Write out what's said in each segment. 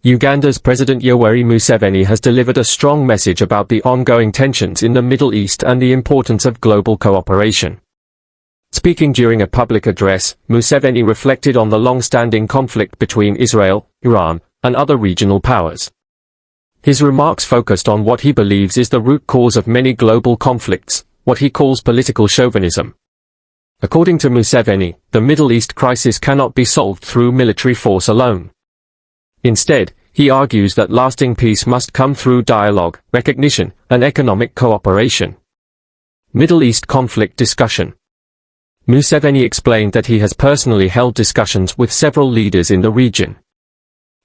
Uganda's President Yoweri Museveni has delivered a strong message about the ongoing tensions in the Middle East and the importance of global cooperation. Speaking during a public address, Museveni reflected on the long-standing conflict between Israel, Iran, and other regional powers. His remarks focused on what he believes is the root cause of many global conflicts, what he calls political chauvinism. According to Museveni, the Middle East crisis cannot be solved through military force alone. Instead, he argues that lasting peace must come through dialogue, recognition, and economic cooperation. Middle East conflict discussion. Museveni explained that he has personally held discussions with several leaders in the region.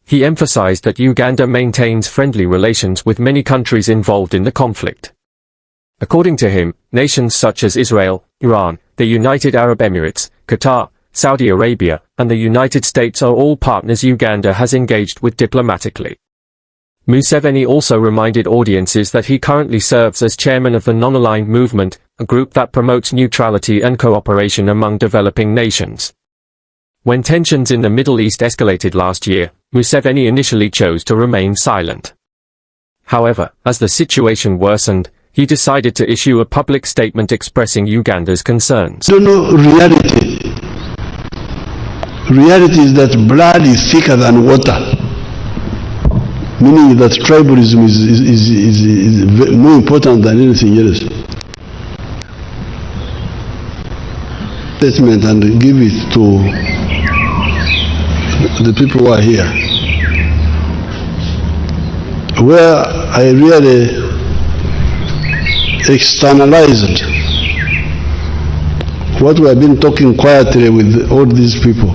He emphasized that Uganda maintains friendly relations with many countries involved in the conflict. According to him, nations such as Israel, Iran, the United Arab Emirates, Qatar, Saudi Arabia, and the United States are all partners Uganda has engaged with diplomatically. Museveni also reminded audiences that he currently serves as chairman of the Non-Aligned Movement, a group that promotes neutrality and cooperation among developing nations. When tensions in the Middle East escalated last year, Museveni initially chose to remain silent. However, as the situation worsened, he decided to issue a public statement expressing Uganda's concerns. Don't know reality. Reality is that blood is thicker than water, meaning that tribalism is more important than anything else. Statement and give it to the people who are here. Where I really externalized what we have been talking quietly with all these people.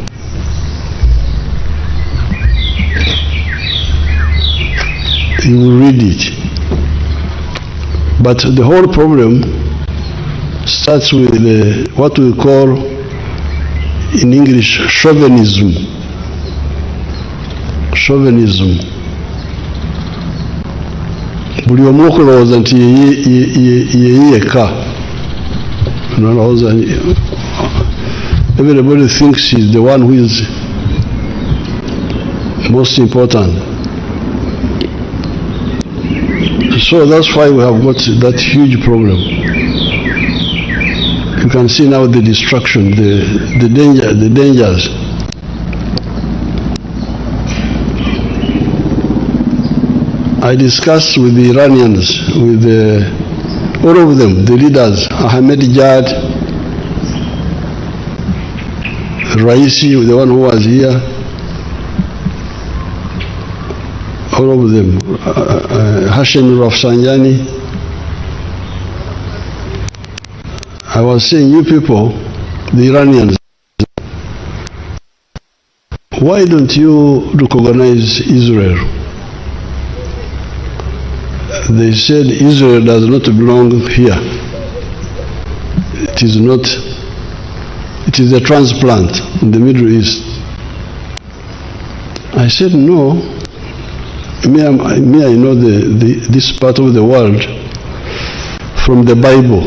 You will read it. But the whole problem starts with what we call in English chauvinism. Chauvinism. Buli omu okulowooza nti yeyeka. Everybody thinks he's the one who is most important. So that's why we have got that huge problem. You can see now the destruction, the dangers. I discussed with the Iranians, with all of them, the leaders, Ahmadinejad, Raisi, the one who was here, all of them, Hashemi Rafsanjani. I was saying, you people, the Iranians, why don't you recognize Israel? They said Israel does not belong here. It is not, it is a transplant in the Middle East. I said, no. Me, I know this part of the world from the Bible.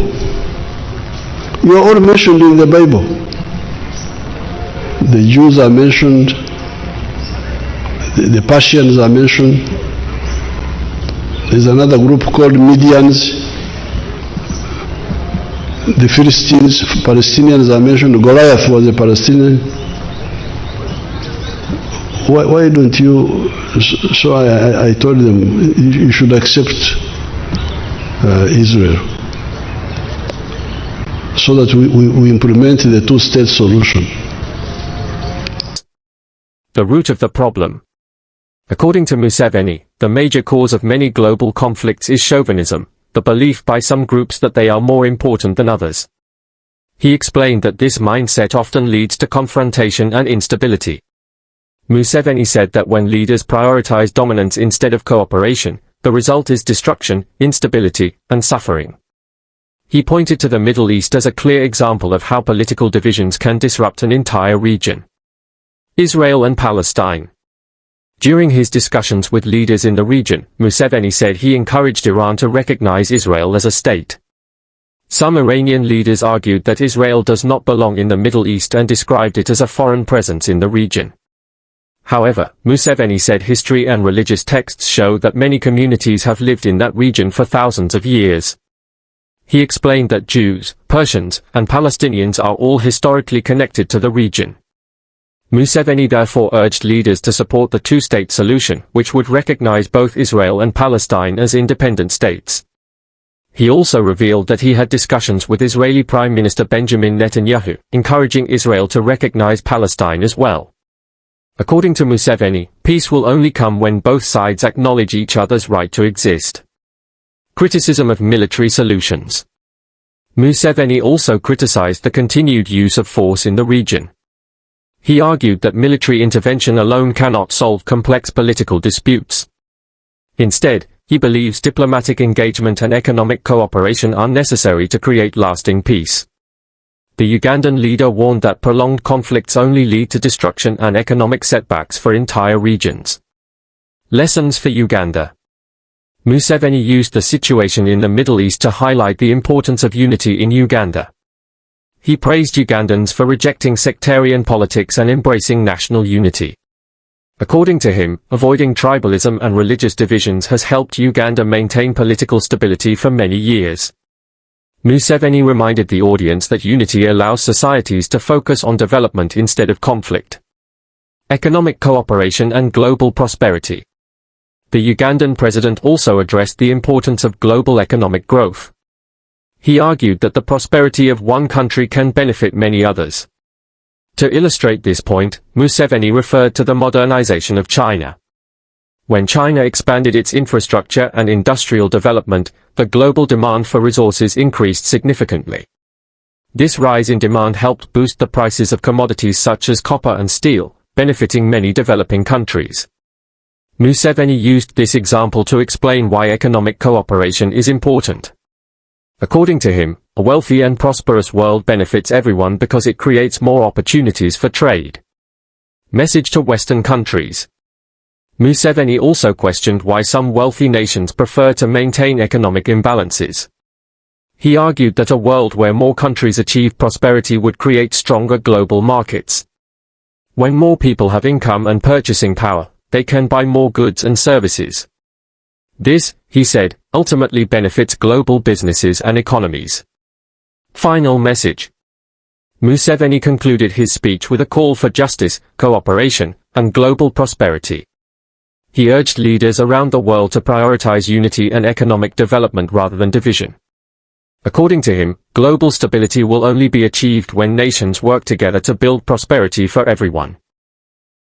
You are all mentioned in the Bible. The Jews are mentioned, the Persians are mentioned. There's another group called Medians. The Philistines, Palestinians are mentioned. Goliath was a Palestinian. Why don't you? So I told them, you should accept Israel, so that we implement the two-state solution. The root of the problem. According to Museveni, the major cause of many global conflicts is chauvinism, the belief by some groups that they are more important than others. He explained that this mindset often leads to confrontation and instability. Museveni said that when leaders prioritize dominance instead of cooperation, the result is destruction, instability, and suffering. He pointed to the Middle East as a clear example of how political divisions can disrupt an entire region. Israel and Palestine. During his discussions with leaders in the region, Museveni said he encouraged Iran to recognize Israel as a state. Some Iranian leaders argued that Israel does not belong in the Middle East and described it as a foreign presence in the region. However, Museveni said history and religious texts show that many communities have lived in that region for thousands of years. He explained that Jews, Persians, and Palestinians are all historically connected to the region. Museveni therefore urged leaders to support the two-state solution, which would recognize both Israel and Palestine as independent states. He also revealed that he had discussions with Israeli Prime Minister Benjamin Netanyahu, encouraging Israel to recognize Palestine as well. According to Museveni, peace will only come when both sides acknowledge each other's right to exist. Criticism of military solutions. Museveni also criticized the continued use of force in the region. He argued that military intervention alone cannot solve complex political disputes. Instead, he believes diplomatic engagement and economic cooperation are necessary to create lasting peace. The Ugandan leader warned that prolonged conflicts only lead to destruction and economic setbacks for entire regions. Lessons for Uganda. Museveni used the situation in the Middle East to highlight the importance of unity in Uganda. He praised Ugandans for rejecting sectarian politics and embracing national unity. According to him, avoiding tribalism and religious divisions has helped Uganda maintain political stability for many years. Museveni reminded the audience that unity allows societies to focus on development instead of conflict. Economic cooperation and global prosperity. The Ugandan president also addressed the importance of global economic growth. He argued that the prosperity of one country can benefit many others. To illustrate this point, Museveni referred to the modernization of China. When China expanded its infrastructure and industrial development, the global demand for resources increased significantly. This rise in demand helped boost the prices of commodities such as copper and steel, benefiting many developing countries. Museveni used this example to explain why economic cooperation is important. According to him, a wealthy and prosperous world benefits everyone because it creates more opportunities for trade. Message to Western countries. Museveni also questioned why some wealthy nations prefer to maintain economic imbalances. He argued that a world where more countries achieve prosperity would create stronger global markets. When more people have income and purchasing power, they can buy more goods and services. This, he said, ultimately benefits global businesses and economies. Final message. Museveni concluded his speech with a call for justice, cooperation, and global prosperity. He urged leaders around the world to prioritize unity and economic development rather than division. According to him, global stability will only be achieved when nations work together to build prosperity for everyone.